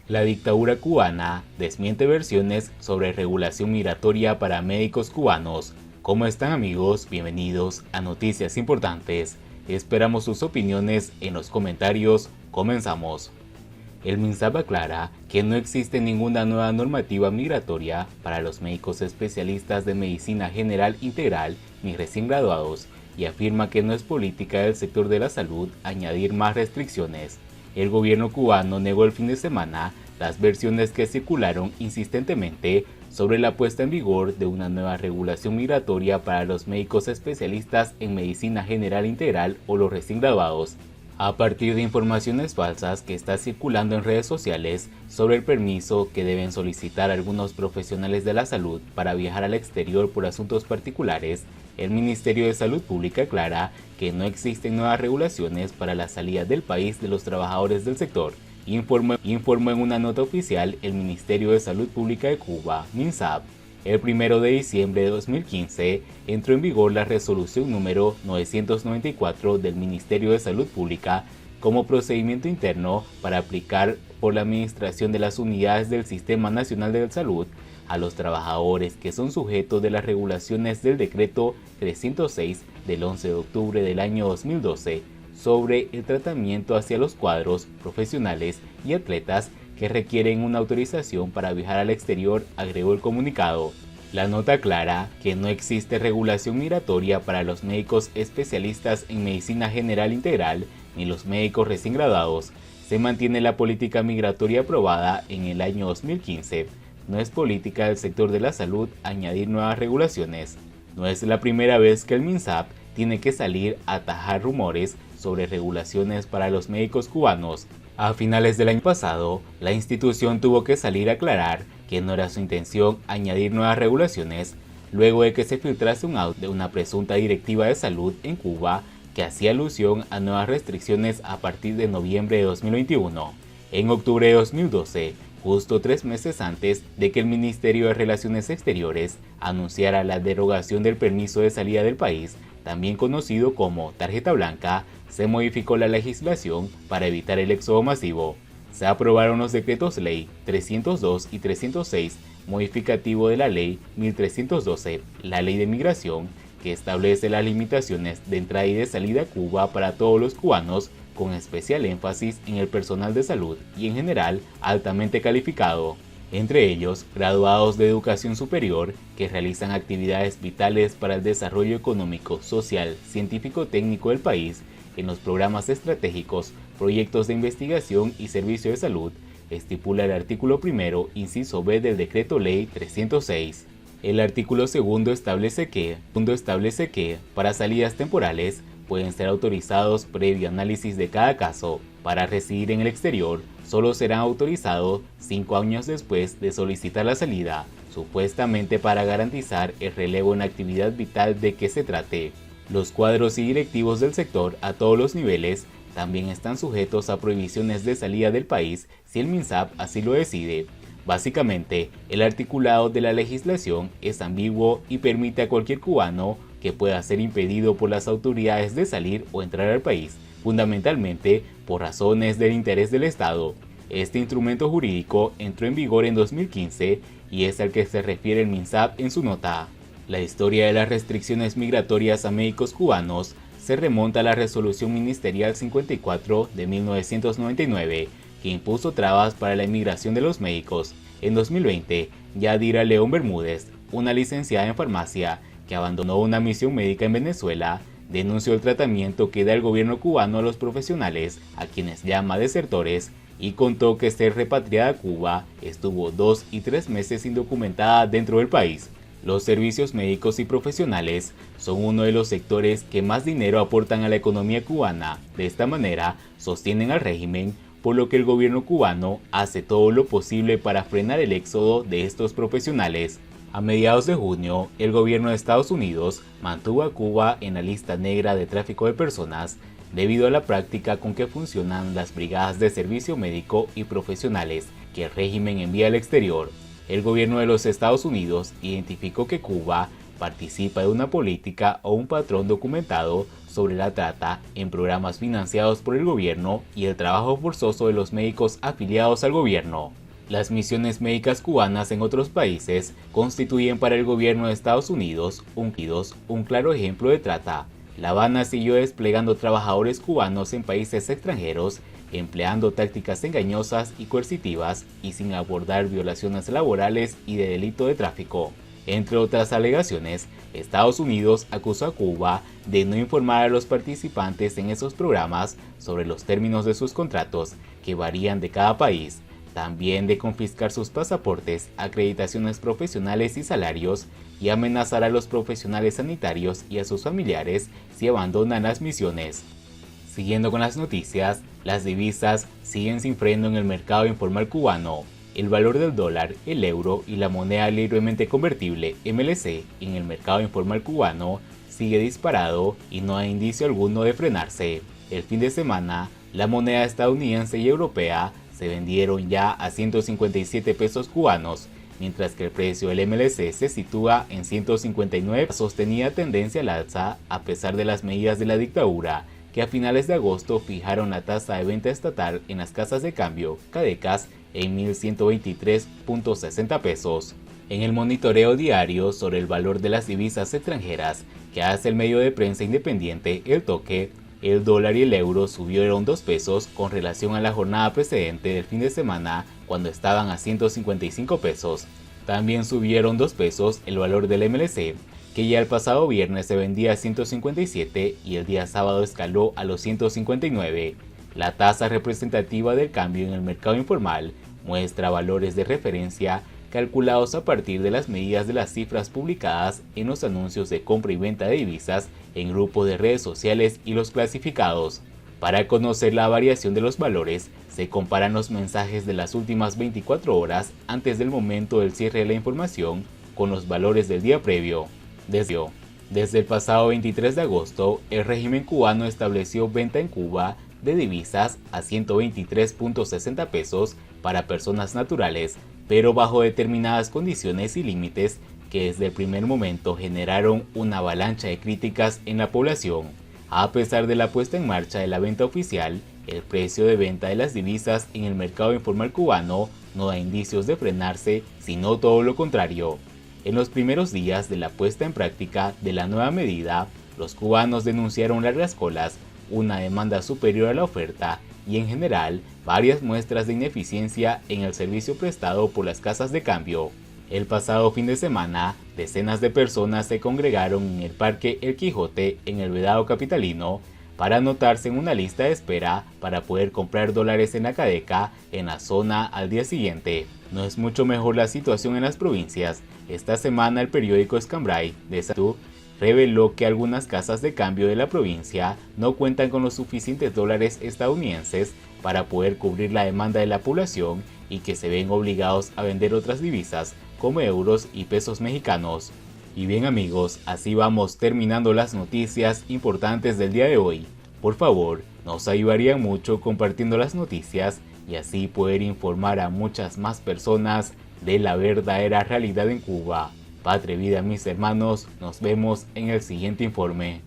La dictadura cubana desmiente versiones sobre regulación migratoria para médicos cubanos. ¿Cómo están, amigos? Bienvenidos a Noticias Importantes. Esperamos sus opiniones en los comentarios. Comenzamos. El MINSAB aclara que no existe ninguna nueva normativa migratoria para los médicos especialistas de medicina general integral ni recién graduados y afirma que no es política del sector de la salud añadir más restricciones. El gobierno cubano negó el fin de semana las versiones que circularon insistentemente sobre la puesta en vigor de una nueva regulación migratoria para los médicos especialistas en medicina general integral o los recién graduados, a partir de informaciones falsas que está circulando en redes sociales sobre el permiso que deben solicitar algunos profesionales de la salud para viajar al exterior por asuntos particulares. El Ministerio de Salud Pública aclara que no existen nuevas regulaciones para la salida del país de los trabajadores del sector. Informó en una nota oficial el Ministerio de Salud Pública de Cuba, MINSAB. El 1 de diciembre de 2015 entró en vigor la resolución número 994 del Ministerio de Salud Pública como procedimiento interno para aplicar por la administración de las unidades del Sistema Nacional de Salud a los trabajadores que son sujetos de las regulaciones del decreto 306 del 11 de octubre del año 2012 sobre el tratamiento hacia los cuadros profesionales y atletas que requieren una autorización para viajar al exterior, agregó el comunicado. La nota aclara que no existe regulación migratoria para los médicos especialistas en medicina general integral ni los médicos recién graduados. Se mantiene la política migratoria aprobada en el año 2015. No es política del sector de la salud añadir nuevas regulaciones. No es la primera vez que el MINSAB tiene que salir a atajar rumores sobre regulaciones para los médicos cubanos. A finales del año pasado, la institución tuvo que salir a aclarar que no era su intención añadir nuevas regulaciones, luego de que se filtrase un audio de una presunta directiva de salud en Cuba que hacía alusión a nuevas restricciones a partir de noviembre de 2021. En octubre de 2012, justo 3 meses antes de que el Ministerio de Relaciones Exteriores anunciara la derogación del permiso de salida del país, también conocido como tarjeta blanca, se modificó la legislación para evitar el éxodo masivo. Se aprobaron los decretos ley 302 y 306, modificativo de la ley 1312, la ley de migración, que establece las limitaciones de entrada y de salida a Cuba para todos los cubanos, con especial énfasis en el personal de salud y en general altamente calificado, entre ellos graduados de educación superior que realizan actividades vitales para el desarrollo económico, social, científico-técnico del país en los programas estratégicos, proyectos de investigación y servicio de salud, estipula el artículo 1, inciso B del Decreto Ley 306. El artículo 2 establece que, para salidas temporales, pueden ser autorizados previo análisis de cada caso. Para residir en el exterior, solo serán autorizados 5 años después de solicitar la salida, supuestamente para garantizar el relevo en la actividad vital de que se trate. Los cuadros y directivos del sector a todos los niveles también están sujetos a prohibiciones de salida del país si el MINSAB así lo decide. Básicamente, el articulado de la legislación es ambiguo y permite a cualquier cubano que pueda ser impedido por las autoridades de salir o entrar al país, fundamentalmente por razones del interés del Estado. Este instrumento jurídico entró en vigor en 2015 y es al que se refiere el MINSAB en su nota. La historia de las restricciones migratorias a médicos cubanos se remonta a la Resolución Ministerial 54 de 1999, que impuso trabas para la inmigración de los médicos. En 2020, Yadira León Bermúdez, una licenciada en farmacia que abandonó una misión médica en Venezuela, denunció el tratamiento que da el gobierno cubano a los profesionales, a quienes llama desertores, y contó que ser repatriada a Cuba estuvo 2 y 3 meses indocumentada dentro del país. Los servicios médicos y profesionales son uno de los sectores que más dinero aportan a la economía cubana. De esta manera, sostienen al régimen, por lo que el gobierno cubano hace todo lo posible para frenar el éxodo de estos profesionales. A mediados de junio, el gobierno de Estados Unidos mantuvo a Cuba en la lista negra de tráfico de personas debido a la práctica con que funcionan las brigadas de servicio médico y profesionales que el régimen envía al exterior. El gobierno de los Estados Unidos identificó que Cuba participa de una política o un patrón documentado sobre la trata en programas financiados por el gobierno y el trabajo forzoso de los médicos afiliados al gobierno. Las misiones médicas cubanas en otros países constituyen para el gobierno de Estados Unidos un claro ejemplo de trata. La Habana siguió desplegando trabajadores cubanos en países extranjeros, empleando tácticas engañosas y coercitivas y sin abordar violaciones laborales y de delito de tráfico. Entre otras alegaciones, Estados Unidos acusó a Cuba de no informar a los participantes en esos programas sobre los términos de sus contratos, que varían de cada país, también de confiscar sus pasaportes, acreditaciones profesionales y salarios, y amenazar a los profesionales sanitarios y a sus familiares si abandonan las misiones. Siguiendo con las noticias, las divisas siguen sin freno en el mercado informal cubano. El valor del dólar, el euro y la moneda libremente convertible MLC en el mercado informal cubano sigue disparado y no hay indicio alguno de frenarse. El fin de semana, la moneda estadounidense y europea se vendieron ya a 157 pesos cubanos, mientras que el precio del MLC se sitúa en 159. Sostenía tendencia al alza a pesar de las medidas de la dictadura, que a finales de agosto fijaron la tasa de venta estatal en las casas de cambio, CADECAS, en 1.123.60 pesos. En el monitoreo diario sobre el valor de las divisas extranjeras que hace el medio de prensa independiente El Toque, el dólar y el euro subieron 2 pesos con relación a la jornada precedente del fin de semana, cuando estaban a 155 pesos. También subieron 2 pesos el valor del MLC, que ya el pasado viernes se vendía a 157 y el día sábado escaló a los 159. La tasa representativa del cambio en el mercado informal muestra valores de referencia calculados a partir de las medidas de las cifras publicadas en los anuncios de compra y venta de divisas en grupos de redes sociales y los clasificados. Para conocer la variación de los valores, se comparan los mensajes de las últimas 24 horas antes del momento del cierre de la información con los valores del día previo. Desde el pasado 23 de agosto, el régimen cubano estableció venta en Cuba de divisas a 123.60 pesos para personas naturales, pero bajo determinadas condiciones y límites que desde el primer momento generaron una avalancha de críticas en la población. A pesar de la puesta en marcha de la venta oficial, el precio de venta de las divisas en el mercado informal cubano no da indicios de frenarse, sino todo lo contrario. En los primeros días de la puesta en práctica de la nueva medida, los cubanos denunciaron largas colas, una demanda superior a la oferta y en general varias muestras de ineficiencia en el servicio prestado por las casas de cambio. El pasado fin de semana, decenas de personas se congregaron en el Parque El Quijote en el Vedado capitalino para anotarse en una lista de espera para poder comprar dólares en la Cadeca en la zona al día siguiente. No es mucho mejor la situación en las provincias. Esta semana el periódico Escambray de Salud reveló que algunas casas de cambio de la provincia no cuentan con los suficientes dólares estadounidenses para poder cubrir la demanda de la población y que se ven obligados a vender otras divisas como euros y pesos mexicanos. Y bien amigos, así vamos terminando las noticias importantes del día de hoy. Por favor, nos ayudaría mucho compartiendo las noticias y así poder informar a muchas más personas de la verdadera realidad en Cuba. Patria y vida mis hermanos, nos vemos en el siguiente informe.